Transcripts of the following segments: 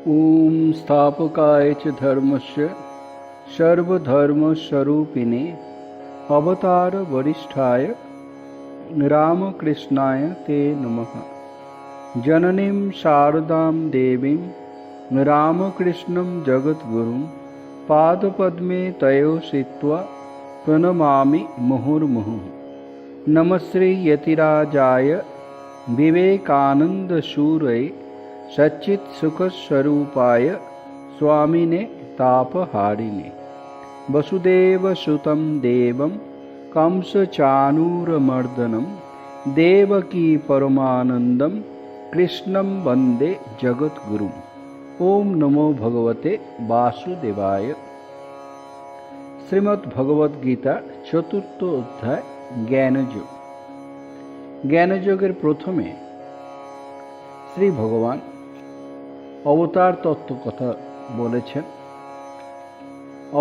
ॐ स्थापकाय च धर्मस्य सर्वधर्मस्वरूपिणे अवतारवरिष्ठाय रामकृष्णाय ते नमः। जननीं शारदां देवीं रामकृष्णं जगद्गुरुं पादपद्मे तयोश्रित्वा प्रणमामि मुहुर्मुहुः। नमस्ते यतिराजाय विवेकानन्दसूरये सच्चित्सुखस्वरूपाय स्वामिने तापहारिणे। वसुदेवसुतं देवं कंसचाणूरमर्दनं देवकी परमानन्दं कृष्णं वन्दे जगद्गुरुम्। ओम नमो भगवते वासुदेवाय। श्रीमद्भगवद्गीता चतुर्थ अध्याय ज्ञानयोग। জ্ঞানযোগের প্রথমে শ্রী ভগবান অবতার তত্ত্ব কথা বলেছেন।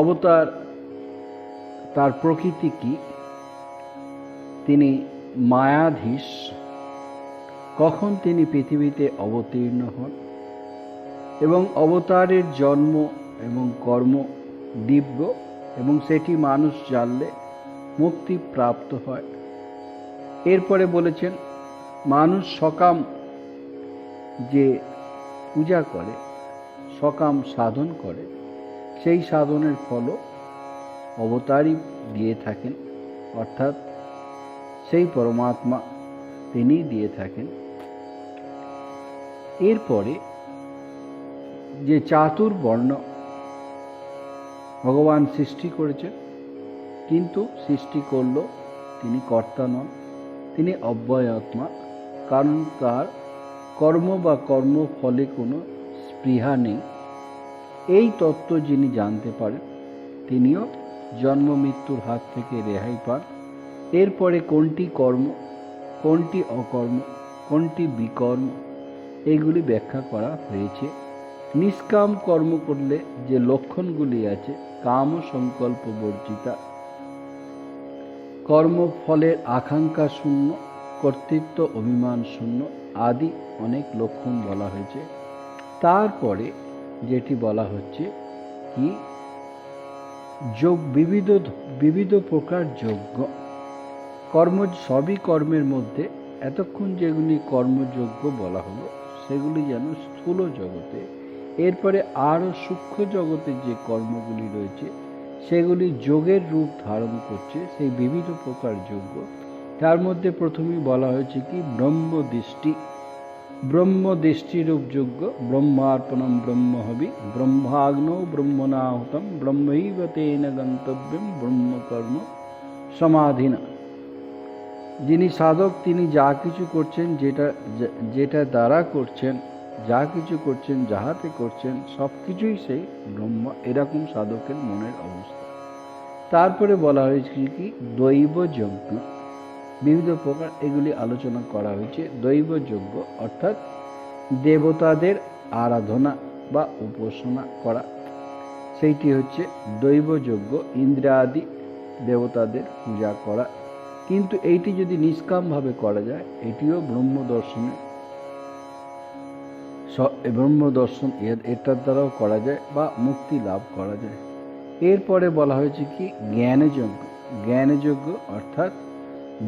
অবতার তার প্রকৃতি কি, তিনি মায়াধীশ, কখন তিনি পৃথিবীতে অবতীর্ণ হন এবং অবতারের জন্ম এবং কর্ম দিব্য এবং সেটি মানুষ জানলে মুক্তি প্রাপ্ত হয়। এরপরে বলেছেন মানুষ সকাম যে পূজা করে, সকাম সাধন করে, সেই সাধনের ফলও অবতারই দিয়ে থাকেন, অর্থাৎ সেই পরমাত্মা তিনি দিয়ে থাকেন। এরপরে যে চাতুর্বর্ণ ভগবান সৃষ্টি করেছেন, কিন্তু সৃষ্টি করল তিনি কর্তা নন, তিনি অব্যয় আত্মা, কারণ তার কর্ম বা কর্মফলে কোনো স্পৃহা নেই। এই তত্ত্ব যিনি জানতে পারেন তিনিও জন্ম মৃত্যুর হাত থেকে রেহাই পান। এরপরে কোনটি কর্ম, কোনটি অকর্ম, কোনটি বিকর্ম, এগুলি ব্যাখ্যা করা হয়েছে। নিষ্কাম কর্ম করলে যে লক্ষণগুলি আছে, কাম সংকল্প বর্জিতা, কর্মফলের আকাঙ্ক্ষা শূন্য, কর্তৃত্ব অভিমান শূন্য আদি অনেক লক্ষণ বলা হয়েছে। তারপরে যেটি বলা হচ্ছে কি, যোগ বিবিধ প্রকার যজ্ঞ কর্ম, সবই কর্মের মধ্যে এতক্ষণ যেগুলি কর্মযোগ্য বলা হলো সেগুলি যেন স্থূল জগতে, এরপরে আরও সূক্ষ্ম জগতে যে কর্মগুলি রয়েছে সেগুলি যোগের রূপ ধারণ করছে, সেই বিবিধ প্রকার যজ্ঞ। তার মধ্যে প্রথমেই বলা হয়েছে কি, ব্রহ্মদৃষ্টিরূপ যজ্ঞ, ব্রহ্মার্পণম ব্রহ্মহবি ব্রহ্মাগ্নৌ ব্রহ্মণাহুতম ব্রহ্মৈব তেন গন্তব্যম ব্রহ্মকর্ম সমাধিনা। যিনি সাধক তিনি যা কিছু করছেন, যেটা দ্বারা করছেন, যা কিছু করছেন, যাহাতে করছেন, সব কিছুই সেই ব্রহ্ম, এরকম সাধকের মনের অবস্থা। তারপরে বলা হয়েছে কি, দৈব যজ্ঞ, বিবিধ প্রকার এগুলি আলোচনা করা হয়েছে। দৈব যজ্ঞ অর্থাৎ দেবতাদের আরাধনা বা উপাসনা করা, সেইটি হচ্ছে দৈব যজ্ঞ, ইন্দ্রাদি দেবতাদের পূজা করা। কিন্তু এইটি যদি নিষ্কামভাবে করা যায়, এটিও ব্রহ্মদর্শন এটার দ্বারাও করা যায় বা মুক্তি লাভ করা যায়। এরপরে বলা হয়েছে কি, জ্ঞানযজ্ঞ। জ্ঞানযজ্ঞ অর্থাৎ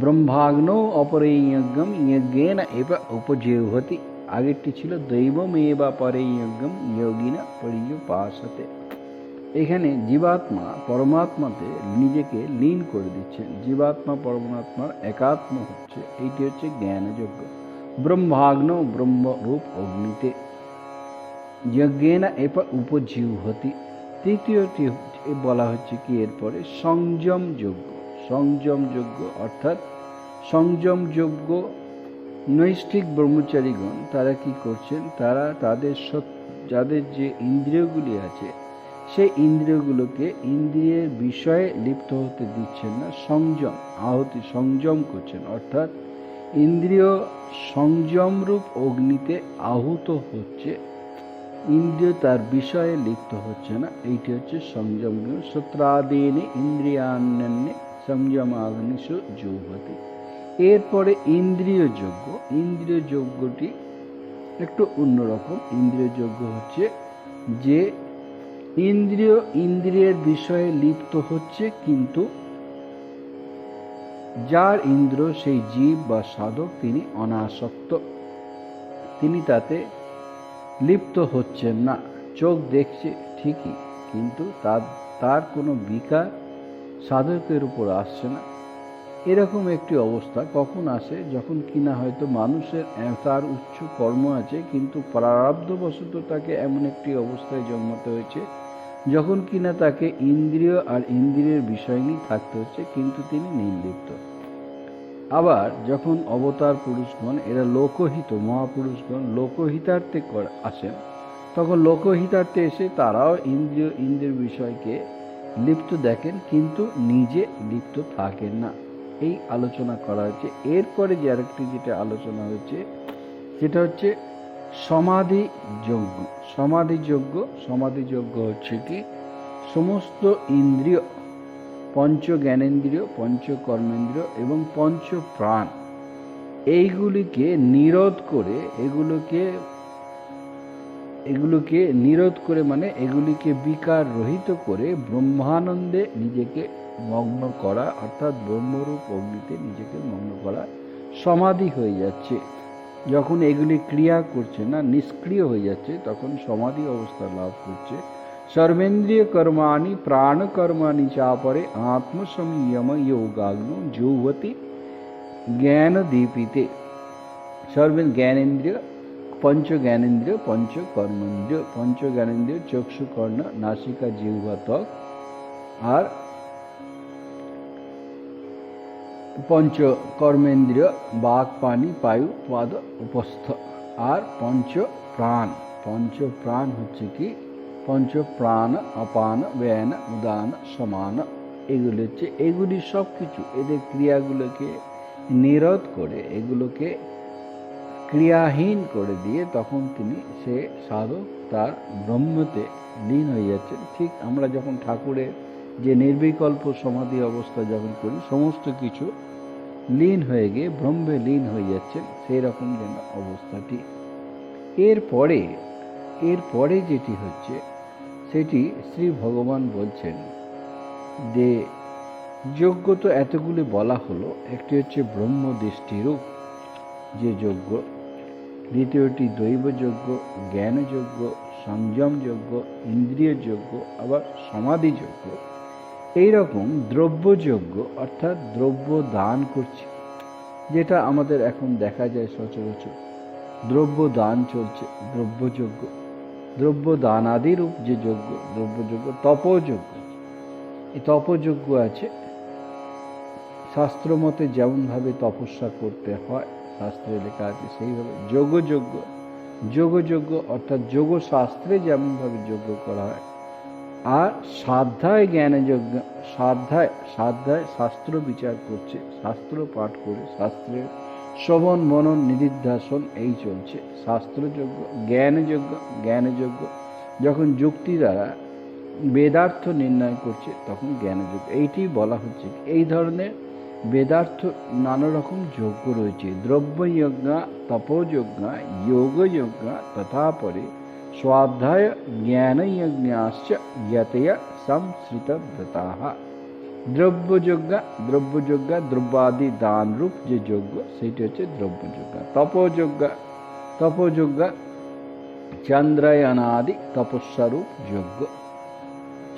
ব্রহ্মাগ্নৌ অপরেয়জ্ঞম যজ্ঞেন এব উপজীহতি। আগেরটি ছিল দৈবমেবা পরেয়জ্ঞম যোগিনা পর্যুপাসতে। এখানে জীবাত্মা পরমাত্মাতে নিজেকে লীন করে দিচ্ছেন, জীবাত্মা পরমাত্মার একাত্ম হচ্ছে, এইটি হচ্ছে জ্ঞানযজ্ঞ। ব্রহ্মাগ্নৌ ব্রহ্মরূপ অগ্নিতে যজ্ঞেন এব উপজীহতি। তৃতীয়টি বলা হচ্ছে কি, এরপরে সংযম যজ্ঞ। সংযম যজ্ঞ অর্থাৎ সংযম যজ্ঞ নৈষ্ঠিক ব্রহ্মচারীগণ তারা কি করছেন, তারা যাদের যে ইন্দ্রিয়গুলি আছে সেই ইন্দ্রিয়গুলোকে ইন্দ্রিয়ের বিষয়ে লিপ্ত হতে দিচ্ছেন না, সংযম করছেন, অর্থাৎ ইন্দ্রিয় সংযমরূপ অগ্নিতে আহুত হচ্ছে, ইন্দ্রিয় তার বিষয়ে লিপ্ত হচ্ছে না, এইটি হচ্ছে সংযম। সূত্রাদেনে ইন্দ্রিয়ান্যন্যে সংযমাগ্নিষু জুহতি। এরপরে ইন্দ্রিয় যজ্ঞ। ইন্দ্রিয় যজ্ঞটি একটু অন্যরকম। ইন্দ্রিয় যজ্ঞ হচ্ছে যে ইন্দ্রিয়ের বিষয়ে লিপ্ত হচ্ছে, কিন্তু যার ইন্দ্র সেই জীব বা সাধক তিনি অনাসক্ত, তিনি তাতে লিপ্ত হচ্ছেন না। চোখ দেখছে ঠিকই, কিন্তু তার কোনো বিকার সাধকের উপর আসছে না। এরকম একটি অবস্থা কখন আসে, যখন কিনা হয়তো মানুষের তার উচ্চ কর্ম আছে, কিন্তু প্রারব্ধবশত তাকে এমন একটি অবস্থায় জন্মাতে হয়েছে যখন কিনা তাকে ইন্দ্রিয় আর ইন্দ্রিয়ের বিষয় নিয়ে থাকতে হচ্ছে, কিন্তু তিনি নির্লিপ্ত। আবার যখন অবতার পুরুষগণ, এরা লোকহিত মহাপুরুষগণ লোকহিতার্থে আসেন, তখন লোকহিতার্থে এসে তারাও ইন্দ্রিয় বিষয়কে লিপ্ত দেখেন, কিন্তু নিজে লিপ্ত থাকেন না। এই আলোচনা করা হচ্ছে। এরপরে যে আরেকটি যেটা আলোচনা হচ্ছে সেটা হচ্ছে সমাধিযোগ্য। সমাধিযোগ্য হচ্ছে কি, সমস্ত ইন্দ্রিয়, পঞ্চ জ্ঞানেন্দ্রিয়, পঞ্চ কর্মেন্দ্রিয় এবং পঞ্চ প্রাণ, এইগুলিকে নিরোধ করে, এগুলোকে নিরোধ করে মানে এগুলিকে বিকার রহিত করে ব্রহ্মানন্দে নিজেকে মগ্ন করা, অর্থাৎ ব্রহ্মরূপ অগ্নিতে নিজেকে মগ্ন করা, সমাধি হয়ে যাচ্ছে। যখন এগুলি ক্রিয়া করছে না, নিষ্ক্রিয় হয়ে যাচ্ছে, তখন সমাধি অবস্থা লাভ করছে। सर्वेन्द्रिय कर्माणि प्राण कर्माणि चापरे आत्मसंयम योगाग्नो जुह्वति ज्ञान दीपिते। सर्व ज्ञानेन्द्रिय, पंच ज्ञानेन्द्रिय, पंच कर्मेंद्रिय, पंच ज्ञानेन्द्रिय चक्षु कर्ण नासिका जिह्वा त्वक और पंच कर्मेंद्रिय बाक पानी पायु पाद उपस्थ और पंच प्राण হচ্ছে কি पंच प्राण अपान व्ययन उदान समान, এগুলো হচ্ছে, এগুলি সব কিছু এদের ক্রিয়াগুলোকে নিরোধ করে, এগুলোকে ক্রিয়াহীন করে দিয়ে তখন সে সাধক তার ব্রহ্মতে লীন হয়ে যাচ্ছেন। ঠিক আমরা যখন ঠাকুরের যে নির্বিকল্প সমাধি অবস্থা যখন করি, সমস্ত কিছু লীন হয়ে গিয়ে ব্রহ্মে লীন হয়ে যাচ্ছেন, সেই রকম যেন অবস্থাটি। এরপরে যেটি হচ্ছে সেটি শ্রী ভগবান বলছেন যে যজ্ঞ তো এতগুলি বলা হলো। একটি হচ্ছে ব্রহ্মদৃষ্টিরূপ যে যজ্ঞ, দ্বিতীয়টি দৈবযজ্ঞ, জ্ঞানযজ্ঞ, সংযমযজ্ঞ, ইন্দ্রিয় যজ্ঞ, আবার সমাধি যজ্ঞ। এইরকম দ্রব্যযজ্ঞ অর্থাৎ দ্রব্য দান করছে, যেটা আমাদের এখন দেখা যায় সচরাচর, দ্রব্য দান চলছে, দ্রব্যযজ্ঞ। দ্রব্য দানাদিরূপ যে যজ্ঞ, দ্রব্যযজ্ঞ। তপযজ্ঞ, এই তপযজ্ঞ আছে শাস্ত্র মতে যেমনভাবে তপস্যা করতে হয়, শাস্ত্রে লেখা আছে সেইভাবে। যোগযজ্ঞ অর্থাৎ যোগশাস্ত্রে যেমনভাবে যজ্ঞ করা হয়। আর সাধ্যায় জ্ঞানযজ্ঞ, সাধ্যায় শাস্ত্র বিচার করছে, শাস্ত্র পাঠ করে, শাস্ত্রের শ্রবণ মনন নিদিধ্যাসন এই চলছে শাস্ত্রযজ্ঞ। জ্ঞানযজ্ঞ যখন যুক্তি দ্বারা বেদার্থ নির্ণয় করছে, তখন জ্ঞানযজ্ঞ। এইটি বলা হচ্ছে এই ধরনের বেদার্থ নানা রকম যজ্ঞ রয়েছে। দ্রব্যযজ্ঞ, তপোযজ্ঞ, যোগযজ্ঞ তথা পরে स्वाध्याय ज्ञानयज्ञाश्च यतय संश्रितव्रताः। द्रव्ययज्ञ द्रव्यादि दान रूप যে যজ্ঞ, সেটি হচ্ছে দ্রব্যযজ্ঞ। তপযজ্ঞ চন্দ্রায়নাদি তপস্যারূপ যজ্ঞ।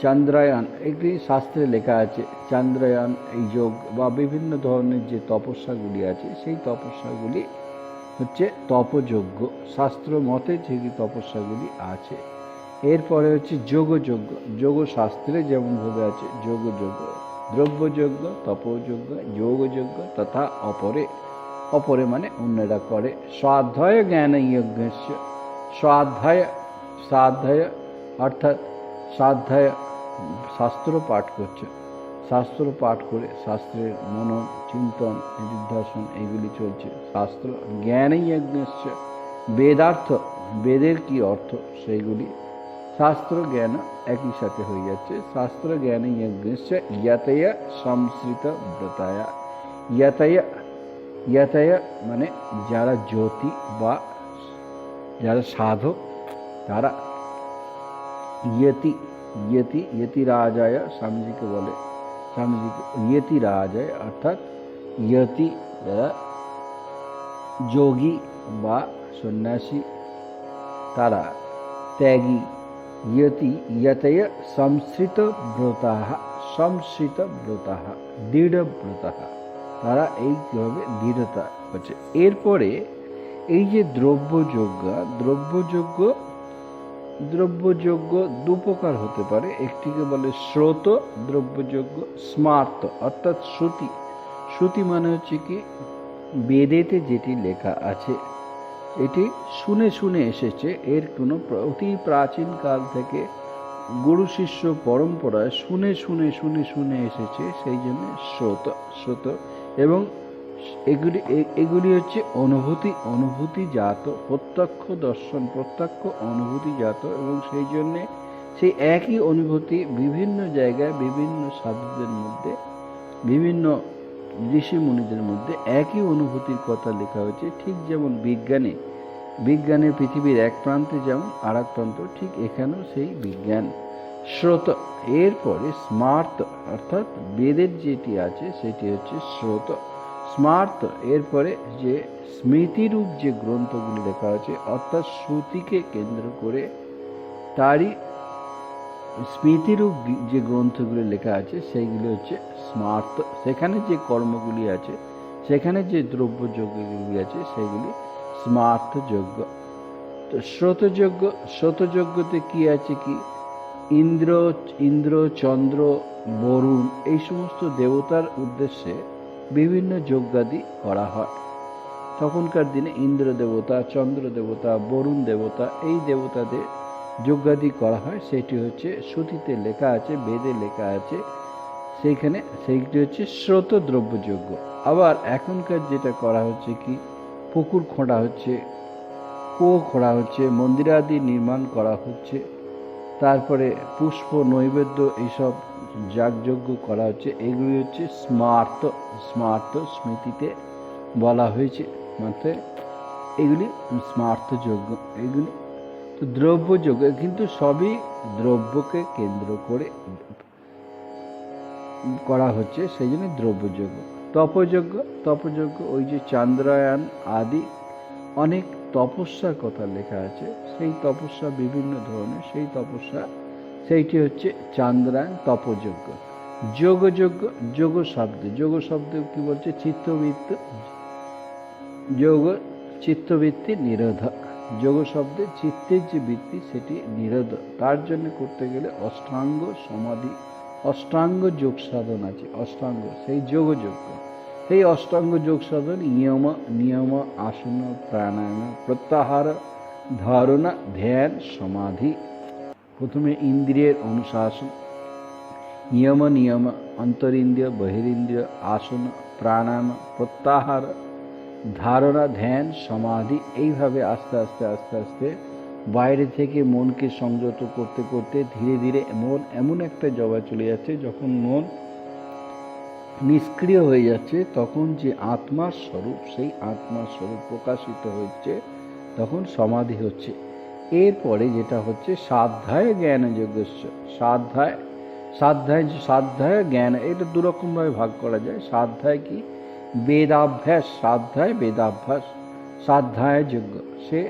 চন্দ্রায়ন একটি শাস্ত্রে লেখা আছে, চন্দ্রায়ন এই যোগ বা বিভিন্ন ধরনের যে তপস্যাগুলি আছে, সেই তপস্যাগুলি হচ্ছে তপযজ্ঞ, শাস্ত্র মতে যে তপস্যাগুলি আছে। এরপরে হচ্ছে যোগযজ্ঞ, যোগশাস্ত্রে যেমনভাবে আছে যোগযজ্ঞ, দ্রব্যযজ্ঞ, তপযজ্ঞ, যোগযজ্ঞ তথা অপরে মানে অন্যরা করে। স্বাধ্যায় জ্ঞানযজ্ঞ, স্বাধ্যায় অর্থাৎ স্বাধ্যায় শাস্ত্র পাঠ করছে, শাস্ত্র পাঠ করে শাস্ত্রের মনন চিন্তন নিদিধ্যাসন এইগুলি চলছে শাস্ত্র। জ্ঞানযজ্ঞ বেদার্থ, বেদের কি অর্থ সেইগুলি, শাস্ত্র জ্ঞান একই সাথে হয়ে যাচ্ছে। শাস্ত্র জ্ঞানযজ্ঞ যতয় সংশ্রিত ব্রতায়। যতয় মানে যারা জ্যোতি বা যারা সাধক, তারা ইয়তি ইয়তি ইয়তিরাজায়, স্বামীজিকে বলে, স্বামীজিকে ইয়তিরাজায় অর্থাৎ ইয়তি যারা যোগী বা সন্ন্যাসী তারা, ত্যাগী, ইয়তি ইয়তয় সংশ্রিত ব্রতাহ, সংশ্রিত ব্রতাহ দৃঢ় ব্রতাহ, তারা এইভাবে দৃঢ়তা হচ্ছে। এরপরে এই যে দ্রব্যযজ্ঞ, দ্রব্যযজ্ঞ দ্রব্যযজ্ঞ দু প্রকার হতে পারে। একটিকে বলে শ্রোত দ্রব্যযজ্ঞ, স্মার্ত অর্থাৎ শ্রুতি। শ্রুতি মানে হচ্ছে কি বেদেতে যেটি লেখা আছে এটি শুনে শুনে এসেছে, এর কোনো অতি প্রাচীন কাল থেকে গুরু শিষ্য পরম্পরায় শুনে শুনে শুনে শুনে এসেছে, সেই জন্য শ্রোত শ্রোত। এবং এগুলি হচ্ছে অনুভূতিজাত, প্রত্যক্ষ দর্শন, প্রত্যক্ষ অনুভূতিজাত, এবং সেই জন্যে সেই একই অনুভূতি বিভিন্ন জায়গায় বিভিন্ন সাধুদের মধ্যে, বিভিন্ন ঋষি মুনিদের মধ্যে একই অনুভূতির কথা লেখা হয়েছে। ঠিক যেমন বিজ্ঞানের পৃথিবীর এক প্রান্তে যেমন আর এক প্রান্ত, ঠিক এখানেও সেই বিজ্ঞান শ্রোত। এরপরে স্মার্ত অর্থাৎ বেদের যেটি আছে সেটি হচ্ছে শ্রোত স্মার্ত। এরপরে যে স্মৃতিরূপ যে গ্রন্থগুলি লেখা আছে অর্থাৎ শ্রুতিকে কেন্দ্র করে তারই স্মৃতিরূপ যে গ্রন্থগুলি লেখা আছে সেইগুলি হচ্ছে স্মার্ত। সেখানে যে কর্মগুলি আছে, সেখানে যে দ্রব্যযজ্ঞগুলি আছে সেগুলি স্মার্ত যজ্ঞ। তো শ্রোতযজ্ঞতে কি আছে কি ইন্দ্র চন্দ্র বরুণ এই সমস্ত দেবতার উদ্দেশ্যে বিভিন্ন যজ্ঞাদি করা হয়। তখনকার দিনে ইন্দ্র দেবতা, চন্দ্র দেবতা, বরুণ দেবতা এই দেবতাদের যজ্ঞাদি করা হয়। সেটি হচ্ছে শ্রুতিতে লেখা আছে, বেদে লেখা আছে, সেইটি হচ্ছে শ্রোত দ্রব্যযজ্ঞ। আবার এখনকার যেটা করা হচ্ছে কি পুকুর খোঁড়া হচ্ছে, কুয়ো খোঁড়া হচ্ছে, মন্দিরাদি নির্মাণ করা হচ্ছে, তারপরে পুষ্প নৈবেদ্য এইসব যাগযজ্ঞ করা হচ্ছে, এগুলি হচ্ছে স্মার্ত স্মৃতিতে বলা হয়েছে, মানে এগুলি স্মার্ত যজ্ঞ। এগুলি তো দ্রব্যযজ্ঞ, কিন্তু সবই দ্রব্যকে কেন্দ্র করে করা হচ্ছে, সেই জন্য দ্রব্যযজ্ঞ। তপযজ্ঞ ওই যে চান্দ্রায়ণ আদি অনেক তপস্যার কথা লেখা আছে, সেই তপস্যা বিভিন্ন ধরনের, সেই তপস্যা সেইটি হচ্ছে চান্দ্রায়ণ তপযজ্ঞ। যোগ শব্দ কি বলছে চিত্তবৃত্তি নিরোধ। যোগ শব্দে চিত্তের যে বৃত্তি সেটি নিরোধ, তার জন্য করতে গেলে অষ্টাঙ্গ সমাধি, অষ্টাঙ্গ যোগ সাধন আছে, অষ্টাঙ্গ সেই যোগযজ্ঞ। এই অষ্টাঙ্গ যোগ সাধন নিয়ম আসন প্রাণায়াম প্রত্যাহার ধারণা ধ্যান সমাধি। প্রথমে ইন্দ্রিয়ের অনুশাসন, নিয়ম অন্তরিন্দ্রিয় বহিরিন্দ্রিয়, আসন প্রাণায়াম প্রত্যাহার ধারণা ধ্যান সমাধি। এইভাবে আস্তে আস্তে বাইরে থেকে মনকে সংযত করতে করতে ধীরে ধীরে মন এমন একটা জবায় চলে যাচ্ছে, যখন মন নিষ্ক্রিয় হয়ে যাচ্ছে তখন যে আত্মার স্বরূপ, সেই আত্মার স্বরূপ প্রকাশিত হচ্ছে, তখন সমাধি হচ্ছে। এরপরে যেটা হচ্ছে সাধ্যায় জ্ঞানযজ্ঞ। সাধ্যায় জ্ঞান, এটা দুরকমভাবে ভাগ করা যায়। সাধ্যায় কি বেদাভ্যাস, বেদাভ্যাস, সাধ্যায় যজ্ঞ, সে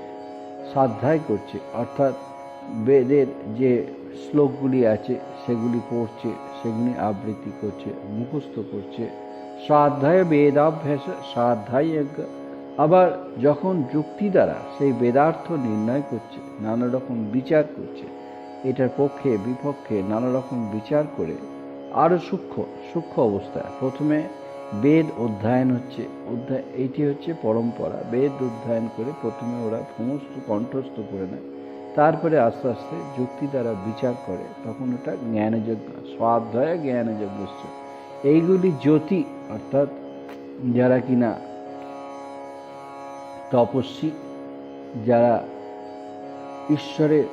সাধ্যায় করছে, অর্থাৎ বেদের যে শ্লোকগুলি আছে সেগুলি পড়ছে, সেগুলি আবৃত্তি করছে, মুখস্থ করছে। সাধ্যায় বেদাভ্যাস সাধ্যায় যজ্ঞ। আবার যখন যুক্তি দ্বারা সেই বেদার্থ নির্ণয় করছে, নানা রকম বিচার করছে, এটার পক্ষে বিপক্ষে নানা রকম বিচার করে আরও সূক্ষ্ম অবস্থায় প্রথমে বেদ অধ্যয়ন হচ্ছে, এইটি হচ্ছে পরম্পরা। বেদ অধ্যয়ন করে প্রথমে ওরা সমস্ত কণ্ঠস্থ করে নেয়, তারপরে আস্তে আস্তে যুক্তি দ্বারা বিচার করে, তখন ওটা জ্ঞানযজ্ঞ, স্বাধ্যায় জ্ঞানযজ্ঞ। এইগুলি জ্যোতি, অর্থাৎ যারা কিনা তপস্বী, যারা ঈশ্বরের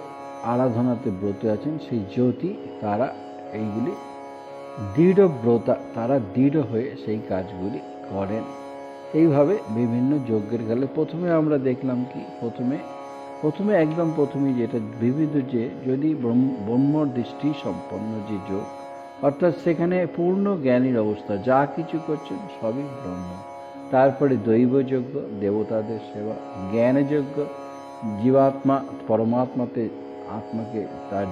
আরাধনাতে ব্রত আছেন, সেই জ্যোতি তারা এইগুলি দৃঢ়ব্রতা, তারা দৃঢ় হয়ে সেই কাজগুলি করেন। এইভাবে বিভিন্ন যজ্ঞের গেলে প্রথমে আমরা দেখলাম কি প্রথমে একদম প্রথমে যেটা বিবিধ, যে যদি ব্রহ্ম দৃষ্টি সম্পন্ন যে যোগ, অর্থাৎ সেখানে পূর্ণ জ্ঞানীর অবস্থা, যা কিছু করছেন সবই ব্রহ্ম। তারপরে দৈবযজ্ঞ, দেবতাদের সেবা, জ্ঞানযজ্ঞ, জীবাত্মা পরমাত্মাতে আত্মাকে তার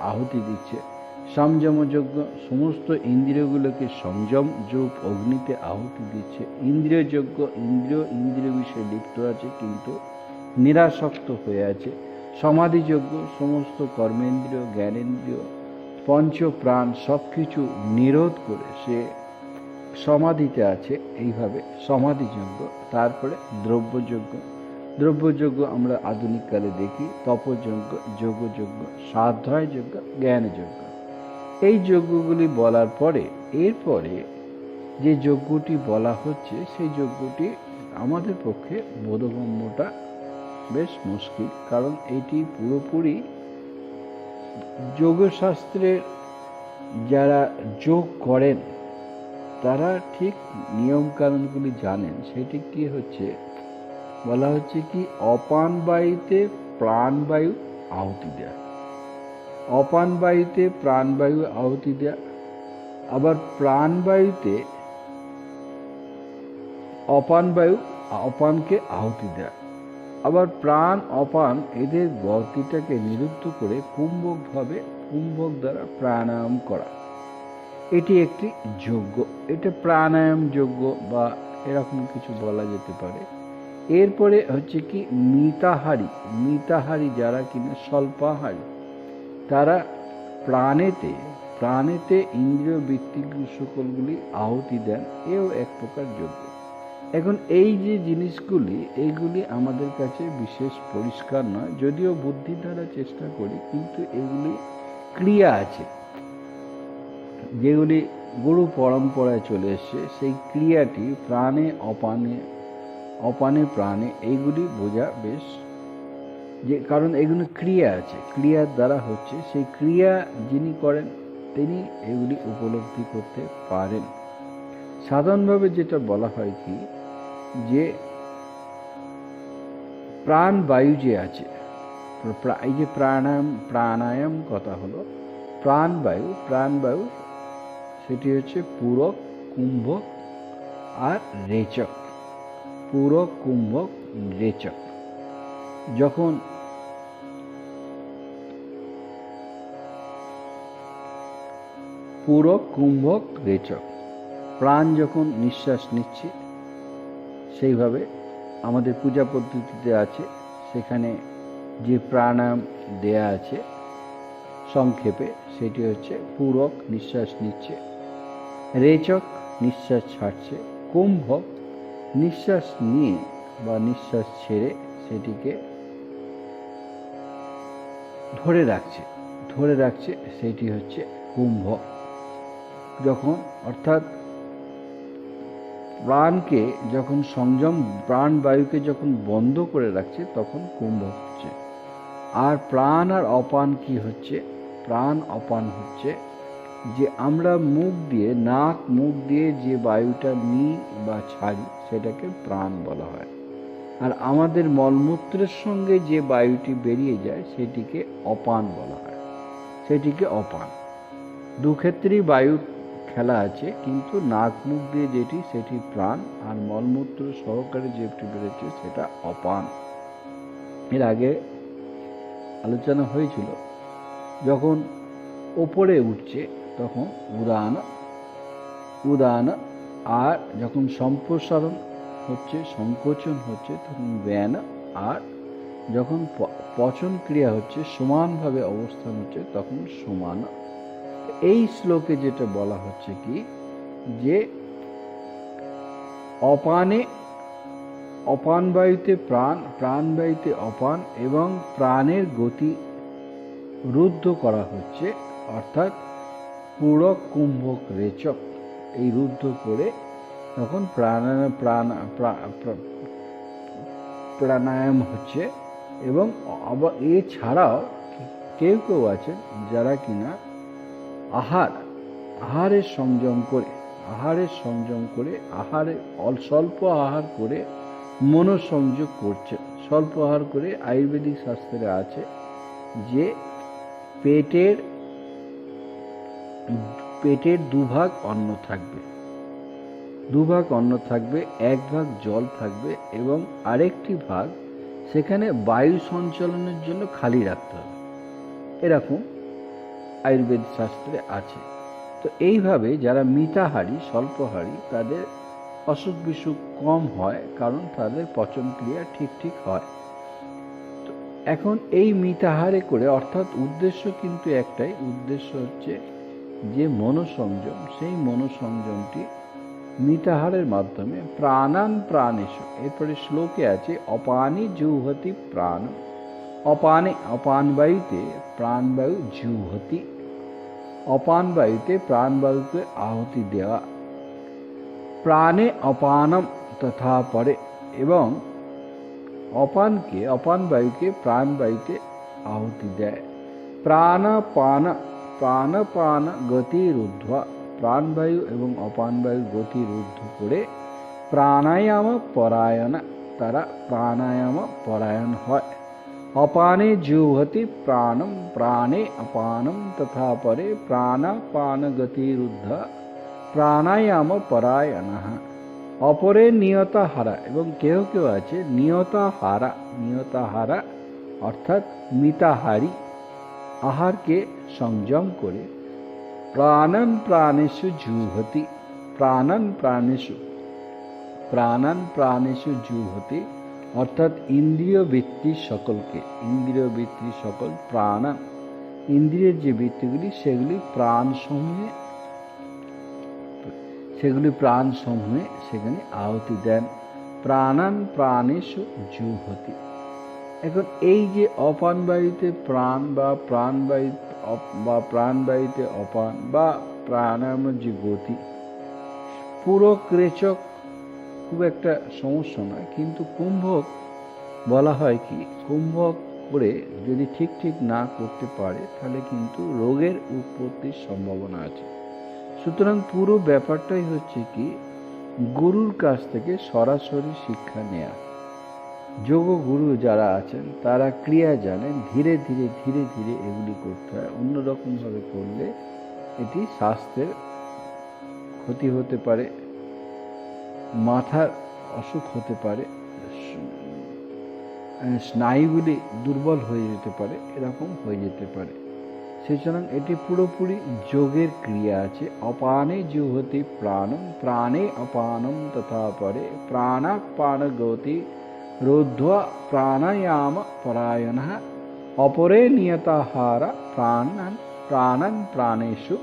আহুতি দিচ্ছে, সংযমযজ্ঞ, সমস্ত ইন্দ্রিয়গুলোকে সংযম রূপ অগ্নিতে আহুতি দিচ্ছে, ইন্দ্রিয়যজ্ঞ, ইন্দ্রিয় বিষয়ে লিপ্ত আছে কিন্তু নিরাসক্ত হয়ে আছে, সমাধিযজ্ঞ, সমস্ত কর্মেন্দ্রিয়, জ্ঞানেন্দ্রিয়, পঞ্চপ্রাণ সব কিছু নিরোধ করে সে সমাধিতে আছে, এইভাবে সমাধিযজ্ঞ। তারপরে দ্রব্যযজ্ঞ আমরা আধুনিক কালে দেখি, তপযজ্ঞ, যোগযজ্ঞ, স্বাধ্যায়যজ্ঞ, জ্ঞানযজ্ঞ। এই যজ্ঞগুলি বলার পরে এরপরে যে যজ্ঞটি বলা হচ্ছে সেই যজ্ঞটি আমাদের পক্ষে বোধগম্যটা বেশ মুশকিল, কারণ এটি পুরোপুরি যোগশাস্ত্রের যারা যোগ করেন তারা ঠিক নিয়মকানুনগুলি জানেন। সেটি কি হচ্ছে, বলা হচ্ছে কি অপান বায়ুতে প্রাণবায়ু আহুতি দেয়া, অপান বায়ুতে প্রাণবায়ু আহুতি দেয়া, আবার প্রাণবায়ুতে অপান বায়ু অপানকে আহুতি দেয়া, আবার প্রাণ অপান এদের গতিটাকে নিরুদ্ধ করে কুম্ভক দ্বারা প্রাণায়াম করা, এটি একটি যজ্ঞ। এটা প্রাণায়াম যজ্ঞ বা এরকম কিছু বলা যেতে পারে। এরপরে হচ্ছে কি মিতাহারী যারা কিনা স্বল্পাহারী, তারা প্রাণেতে ইন্দ্রিয় বৃত্তিক সকলগুলি আহুতি দেন, এও এক প্রকার যজ্ঞ। এখন এই যে জিনিসগুলি, এইগুলি আমাদের কাছে বিশেষ পরিষ্কার নয়, যদিও বুদ্ধি দ্বারা চেষ্টা করি, কিন্তু এগুলি ক্রিয়া আছে যেগুলি গুরু পরম্পরায় চলে এসছে। সেই ক্রিয়াটি প্রাণে অপানে প্রাণে, এইগুলি বোঝা বেশ, যে কারণ এগুলি ক্রিয়া আছে, ক্রিয়ার দ্বারা হচ্ছে, সেই ক্রিয়া যিনি করেন তিনি এগুলি উপলব্ধি করতে পারেন। সাধারণভাবে যেটা বলা হয় কি, যে প্রাণবায়ু যে আছে, এই যে প্রাণায়াম কথা হলো, প্রাণবায়ু সেটি হচ্ছে পূরক, কুম্ভক আর রেচক। পূরক, কুম্ভক, রেচক। যখন পূরক, কুম্ভক, রেচক, প্রাণ যখন নিঃশ্বাস নিচ্ছে, সেইভাবে আমাদের পূজা পদ্ধতিতে আছে, সেখানে যে প্রাণায়াম দেয়া আছে সংক্ষেপে, সেটি হচ্ছে পূরক, নিঃশ্বাস নিচ্ছে, রেচক নিঃশ্বাস ছাড়ছে, কুম্ভক নিঃশ্বাস নিয়ে বা নিঃশ্বাস ছেড়ে সেটিকে ধরে রাখছে, সেটি হচ্ছে কুম্ভক। যখন অর্থাৎ প্রাণকে যখন সংযম, প্রাণবায়ুকে যখন বন্ধ করে রাখছে তখন কুম্ভক হচ্ছে। আর প্রাণ আর অপান কি হচ্ছে, প্রাণ অপান হচ্ছে যে আমরা মুখ দিয়ে যে বায়ুটা নিই বা ছাড়ি সেটাকে প্রাণ বলা হয়, আর আমাদের মলমূত্রের সঙ্গে যে বায়ুটি বেরিয়ে যায় সেটিকে অপান বলা হয়, সেটিকে অপান। দুক্ষেত্রেই বায়ুর খেলা আছে, কিন্তু নাক মুখ দিয়ে যেটি সেটি প্রাণ, আর মলমূত্র সহকারে যেটি বেরোচ্ছে সেটা অপান। এর আগে আলোচনা হয়েছিল, যখন ওপরে উঠছে তখন উদান, আর যখন সম্প্রসারণ হচ্ছে, সংকোচন হচ্ছে তখন ব্যান, আর যখন পচন ক্রিয়া হচ্ছে, সমানভাবে অবস্থান হচ্ছে তখন সমান। এই শ্লোকে যেটা বলা হচ্ছে কি, যে অপান বায়ুতে প্রাণ বায়ুতে অপান, এবং প্রাণের গতি রুদ্ধ করা হচ্ছে, অর্থাৎ পূরক, কুম্ভক, রেচক, এই রুদ্ধ করে তখন প্রাণায়াম হচ্ছে। এবং আবার এছাড়াও কেউ আছেন যারা কিনা আহারের সংযম করে স্বল্প আহার করে মনোসংযোগ করছেন, স্বল্প আহার করে আয়ুর্বেদিক শাস্ত্রে আছে যে পেটের 2 ভাগ অন্ন থাকবে, 2 ভাগ অন্ন থাকবে, 1 ভাগ জল থাকবে এবং আরেকটি ভাগ সেখানে বায়ু সঞ্চালনের জন্য খালি রাখতে হবে, এরকম আয়ুর্বেদ শাস্ত্রে আছে। তো এইভাবে যারা মিতাহারী, স্বল্পহারী, তাদের অসুখ বিসুখ কম হয়, কারণ তাদের পচন ক্রিয়া ঠিক হয়। তো এখন এই মিতাহারে করে, অর্থাৎ উদ্দেশ্য কিন্তু একটাই, উদ্দেশ্য হচ্ছে যে মনোসংযম, সেই মনোসংযমটি মিতাহারের মাধ্যমে প্রাণান প্রাণেশ। এরপরে শ্লোকে আছে অপানি জুহতি প্রাণ, অপানে অপান বায়ুতে প্রাণবায়ু জুহতি, অপান বায়ুতে প্রাণবায়ুকে আহুতি দেওয়া, প্রাণে অপানম তথা পরে, এবং অপান বায়ুকে প্রাণবায়ুতে আহুতি দেয়। প্রাণপান গতিরূর্ধ্বা, প্রাণবায়ু এবং অপান বায়ুর গতিরূর্ধ্ব করে প্রাণায়াম পরায়ণ, তারা প্রাণায়াম পরায়ণ হয়। অপানে জুহতি প্রাণম, প্রাণে অপানম তথা পরে প্রাণাপান গতিরূর্ধ্বা প্রাণায়াম পরায়ণ। অপরে নিয়তাহারা, এবং কেউ আছে নিয়তাহারা অর্থাৎ মিতাহারী, আহারকে সংযম করে প্রাণান প্রাণেষু জুহতি, প্রাণান প্রাণেষু জুহতি অর্থাৎ ইন্দ্রিয় বৃত্তি সকলকে, ইন্দ্রিয় বৃত্তি সকল প্রাণান, ইন্দ্রিয়ের যে বৃত্তিগুলি সেগুলি প্রাণসমূহে সেখানে আহুতি দেন। প্রাণান প্রাণেষু জুহতি। এখন এই যে অপান বায়ুতে প্রাণ বা প্রাণবায়ুতে অপান বা প্রাণায়ামের যে গতি, পুরো ক্রেচক খুব একটা সমস্যা নয়, কিন্তু কুম্ভক বলা হয় কি, কুম্ভক করে যদি ঠিক না করতে পারে তাহলে কিন্তু রোগের উৎপত্তির সম্ভাবনা আছে। সুতরাং পুরো ব্যাপারটাই হচ্ছে কি, গুরুর কাছ থেকে সরাসরি শিক্ষা নেয়া। যোগগুরু যারা আছেন তারা ক্রিয়া জানেন, ধীরে ধীরে এগুলি করতে হয়। অন্যরকমভাবে করলে এটি স্বাস্থ্যের ক্ষতি হতে পারে, মাথার অসুখ হতে পারে, স্নায়ুগুলি দুর্বল হয়ে যেতে পারে, এরকম হয়ে যেতে পারে। সুতরাং এটি পুরোপুরি যোগের ক্রিয়া আছে। অপানে জুহতি প্রাণম, প্রাণে অপানম তথা পরে প্রাণাপান গতি রোধ্বা প্রাণায়াম পরায়ণ, অপরে নিয়তাহার প্রাণান প্রাণেষু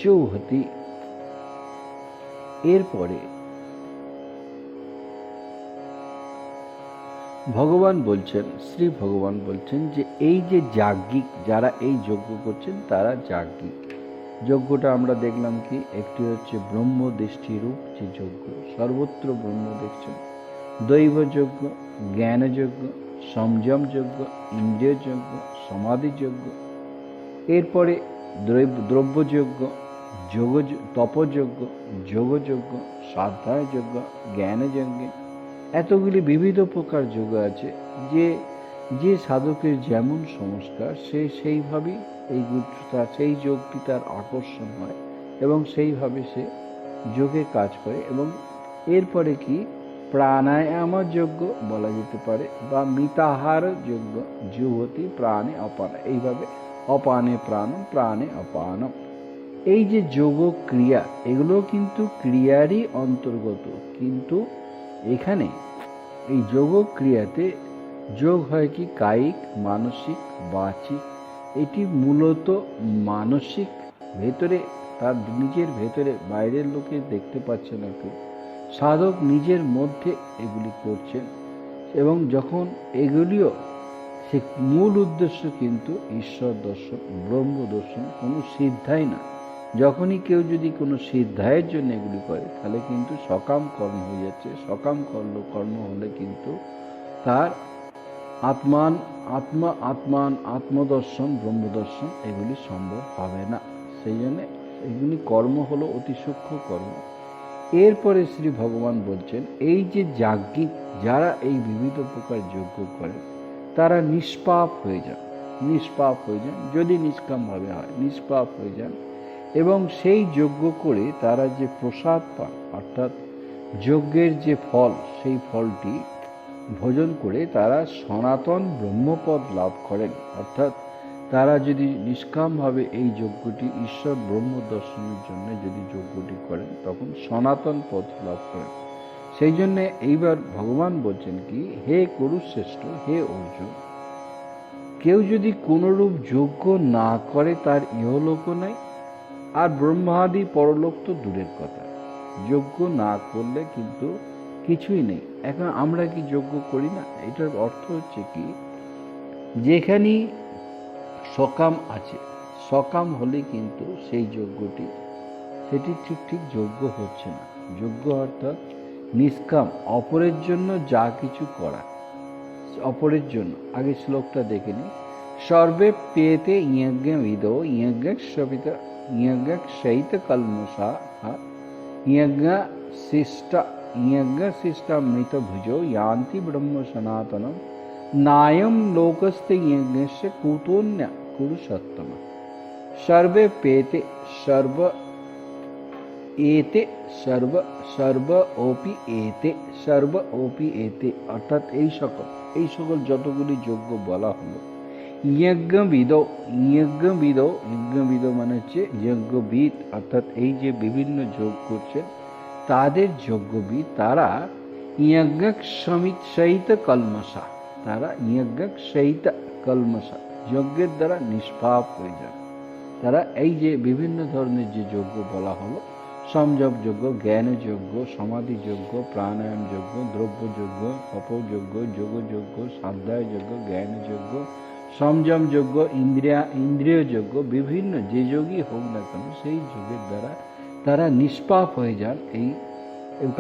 জুহতি। এরপরে ভগবান বলছেন, শ্রী ভগবান বলছেন যে এই যে যাজ্ঞিক, যারা এই যজ্ঞ করছেন তারা যাজ্ঞিক। যজ্ঞটা আমরা দেখলাম কি, একটি হচ্ছে ব্রহ্মদৃষ্টিরূপ যে যজ্ঞ, সর্বত্র ব্রহ্ম দেখছেন, দৈব যজ্ঞ, জ্ঞান যজ্ঞ, সংযম যজ্ঞ, ইন্দ্রিয় যজ্ঞ, সমাধি যজ্ঞ, এরপরে দ্রব্যযজ্ঞ, তপযজ্ঞ, যোগযজ্ঞ, স্বাধ্যায় যজ্ঞ, জ্ঞান যজ্ঞ, এতগুলি বিবিধ প্রকার যোগ আছে। যে সাধকের যেমন সংস্কার, সে সেইভাবেই সেই যোগটি তার আকর্ষণ হয় এবং সেইভাবে সে যোগে কাজ করে। এবং এরপরে কি, প্রাণায়াম যজ্ঞ বলা যেতে পারে বা মিতাহার যজ্ঞ, জুহতি প্রাণে অপান, এইভাবে অপানে প্রাণম, প্রাণে অপানম। এই যে যোগ ক্রিয়া, এগুলো কিন্তু ক্রিয়ারই অন্তর্গত, কিন্তু এখানে এই যোগ ক্রিয়াতে যোগ হয় কি কায়িক, মানসিক, বাচিক। এটি মূলত মানসিক, ভেতরে তার নিজের ভেতরে, বাইরের লোকে দেখতে পাচ্ছে না কেউ, সাধক নিজের মধ্যে এগুলি করছেন। এবং যখন এগুলিও, সে মূল উদ্দেশ্য কিন্তু ঈশ্বর দর্শন, ব্রহ্ম দর্শন, কোনো সিদ্ধাই না। যখনই কেউ যদি কোনো সিদ্ধায়ের জন্য এগুলি করে তাহলে কিন্তু সকাম কর্ম হয়ে যাচ্ছে। সকাম কর্ম হলে কিন্তু তার আত্মদর্শন, ব্রহ্মদর্শন এগুলি সম্ভব হবে না। সেই জন্যে এগুলি কর্ম হলো অতি সূক্ষ্ম কর্ম। এরপরে শ্রী ভগবান বলছেন, এই যে যাজ্ঞিক যারা এই বিবিধ প্রকার যজ্ঞ করে তারা নিষ্পাপ হয়ে যান, নিষ্পাপ হয়ে যান, যদি নিষ্কামভাবে হয় নিষ্পাপ হয়ে যান, এবং সেই যজ্ঞ করে তারা যে প্রসাদ পান অর্থাৎ যজ্ঞের যে ফল সেই ফলটি ভোজন করে তারা সনাতন ব্রহ্মপদ লাভ করেন। অর্থাৎ তারা যদি নিষ্কামভাবে এই যজ্ঞটি ঈশ্বর ব্রহ্ম দর্শনের জন্য যদি যজ্ঞটি করেন তখন সনাতন পদ লাভ করেন। সেই জন্যে এইবার ভগবান বলছেন কি, হে কুরুশ্রেষ্ঠ, হে অর্জুন, কেউ যদি কোনরূপ যজ্ঞ না করে তার ইহলোক নাই, আর ব্রহ্মাদি পরলোক তো দূরের কথা, যজ্ঞ না করলে কিন্তু কিছুই নেই। এখন আমরা কি যজ্ঞ করি না? এটার অর্থ হচ্ছে কি, যেখানে সকাম আছে, সকাম হলে কিন্তু সেই যজ্ঞটি সেটি ঠিক যজ্ঞ হচ্ছে না। যজ্ঞ অর্থাৎ নিষ্কাম, অপরের জন্য যা কিছু করা, অপরের জন্য। আগে শ্লোকটা দেখে নি, সর্বে পেতে যজ্ঞ বিদো যজ্ঞ শৈত কলমসা যজ্ঞ শিষ্ট মৃত ভুজো यान्ति ब्रह्म सनातनम नायम लोकस्ते यज्ञस्य कुतोन्य कुरु सत्तम। सर्वे पेते सर्व एते सर्व ओपि एते सर्व ओपि एते অর্থাৎ এই সকল যতগুলি যজ্ঞ বলা হলো, যজ্ঞবিদ মানে হচ্ছে যজ্ঞবিদ, অর্থাৎ এই যে বিভিন্ন যজ্ঞ করছেন তাদের যজ্ঞবিদ, তারা যজ্ঞ সহিত কলমসা, তারা যজ্ঞ সহিত কলমসা, যজ্ঞের দ্বারা নিষ্পাপ হয়ে যান। তারা এই যে বিভিন্ন ধরনের যে যজ্ঞ বলা হলো, সংযম যজ্ঞ, জ্ঞান যজ্ঞ, সমাধি যজ্ঞ, প্রাণায়াম যজ্ঞ, দ্রব্য যজ্ঞ, তপযজ্ঞ, যোগযজ্ঞ, স্বাধ্যায় যজ্ঞ, জ্ঞান যজ্ঞ, সংযম যজ্ঞ, ইন্দ্রিয় যজ্ঞ, বিভিন্ন যে যোগই হোক না কেন সেই যোগের দ্বারা তারা নিষ্পাপ হয়ে যান। এই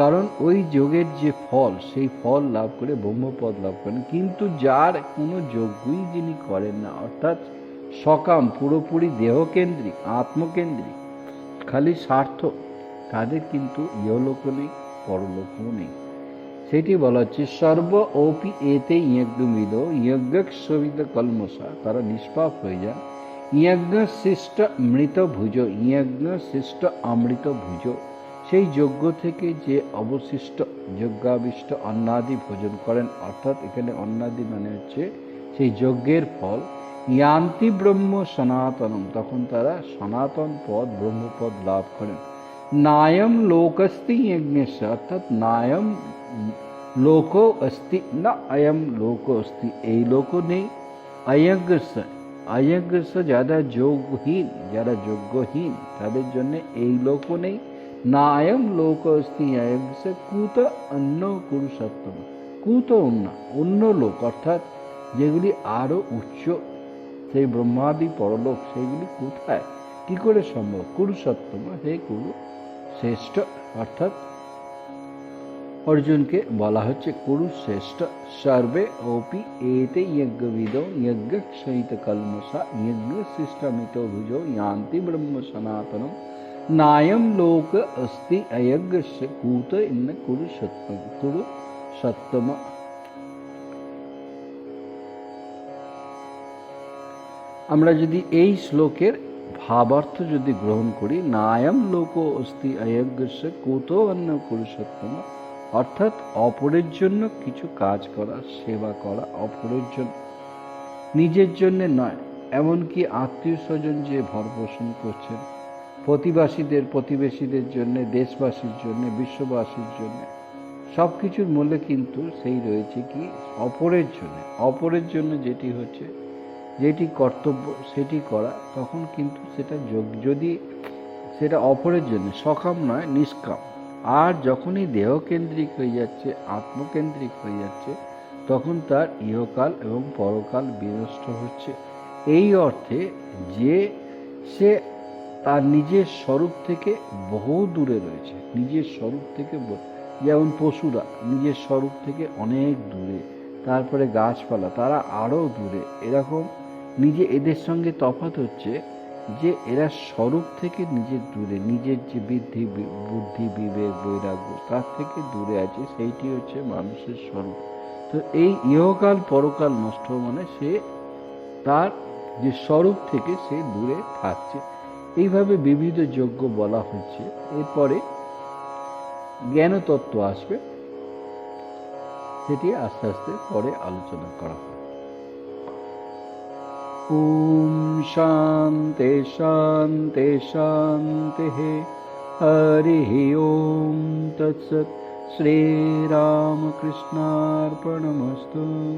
কারণ ওই যোগের যে ফল সেই ফল লাভ করে ব্রহ্মপদ লাভ করেন। কিন্তু যার কোনো যজ্ঞই যিনি করেন না, অর্থাৎ সকাম, পুরোপুরি দেহকেন্দ্রিক, আত্মকেন্দ্রিক, খালি স্বার্থ, তাদের কিন্তু ইহলোক নেই, পরলোকও নেই। সেটি বলা হচ্ছে সর্ব ওপি এতে যজ্ঞবিদ যজ্ঞ সবিত কলমসা, তারা নিষ্পাপ হয়ে যান। যজ্ঞ শিষ্ট মৃত ভুজ, যজ্ঞ শিষ্ট অমৃত ভুজ, সেই যজ্ঞ থেকে যে অবশিষ্ট যজ্ঞাবিষ্ট অন্নাদি ভোজন করেন, অর্থাৎ এখানে অন্নাদি মানে হচ্ছে সেই যজ্ঞের ফল। यान्ति ব্রহ্ম সনাতনম, তখন তারা সনাতন পদ ব্রহ্মপদ লাভ করেন। नायम लोकस्ति यज्ञस्य, অর্থাৎ নায়ম লোক অস্তি না অয়ম লোক অস্তি, এই লোক নেই। অযজ্ঞস্য যারা যোগহীন, যারা যোগ্যহীন তাদের জন্য এই লোক নেই। নায়ম লোক অস্তি অযজ্ঞস্য কুত অন্য কুরুষোত্তম, কুত অন্য লোক, অর্থাৎ যেগুলি আরো উচ্চ, সেই ব্রহ্মাদি পরলোক, সেইগুলি কোথায়, কি করে সম্ভব? কুরুষোত্তম, হে কুরু শ্রেষ্ঠ, অর্থাৎ অর্জুনকে বলা হচ্ছে কুরু শ্রেষ্ঠ। সর্বে ওপি এতে যজ্ঞবিদ যজ্ঞ সহিত কলমসা যজ্ঞ শিষ্টমিত ভুজো यान्ति ব্রহ্ম সনাতনম নায়ম লোক অস্তি অযজ্ঞস্য কুত ইন্ন কুরু সত্তম। আমরা যদি এই শ্লোকের ভাবার্থ যদি গ্রহণ করি, নায়ম লোক অস্তি অযজ্ঞস্য কুতো অন্য পুরুষোত্তম, অর্থাৎ অপরের জন্য কিছু কাজ করা, সেবা করা, অপরের জন্য, নিজের জন্য নয়। এমনকি আত্মীয় স্বজন যে ভরণ করছেন, প্রতিবেশীদের জন্য, দেশবাসীর জন্য, বিশ্ববাসীর জন্য, সব কিছুর মূলে কিন্তু সেই রয়েছে কি অপরের জন্য যেটি হচ্ছে, যেটি কর্তব্য সেটি করা, তখন কিন্তু সেটা যোগ, যদি সেটা অপরের জন্য সকাম নয়, নিষ্কাম। আর যখনই দেহকেন্দ্রিক হয়ে যাচ্ছে, আত্মকেন্দ্রিক হয়ে যাচ্ছে, তখন তার ইহকাল এবং পরকাল বিনষ্ট হচ্ছে। এই অর্থে যে সে তার নিজের স্বরূপ থেকে বহু দূরে রয়েছে, নিজের স্বরূপ থেকে, যেমন পশুরা নিজের স্বরূপ থেকে অনেক দূরে, তারপরে গাছপালা তারা আরও দূরে, এরকম নিজে এদের সঙ্গে তফাৎ হচ্ছে যে এরা স্বরূপ থেকে নিজের দূরে, নিজের যে বুদ্ধি বিবেক বৈরাগ্য তার থেকে দূরে আছে, সেইটি হচ্ছে মানুষের স্বরূপ। তো এই ইহকাল পরকাল নষ্ট মানে সে তার যে স্বরূপ থেকে সে দূরে থাকছে। এইভাবে বিবিধ যজ্ঞ বলা হচ্ছে। এরপরে জ্ঞান তত্ত্ব আসবে, সেটি আস্তে আস্তে পরে আলোচনা করা হবে। ওম শান্তি শান্তি শান্তি। হরি ওম তৎসৎ। শ্রী রামকৃষ্ণার্পণমস্তু।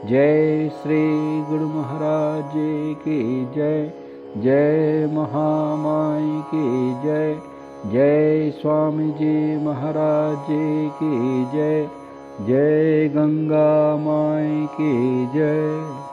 जय श्री गुरु महाराज की जय। जय महामाई की जय। जय स्वामी जी महाराज की जय। जय गंगा माई की जय।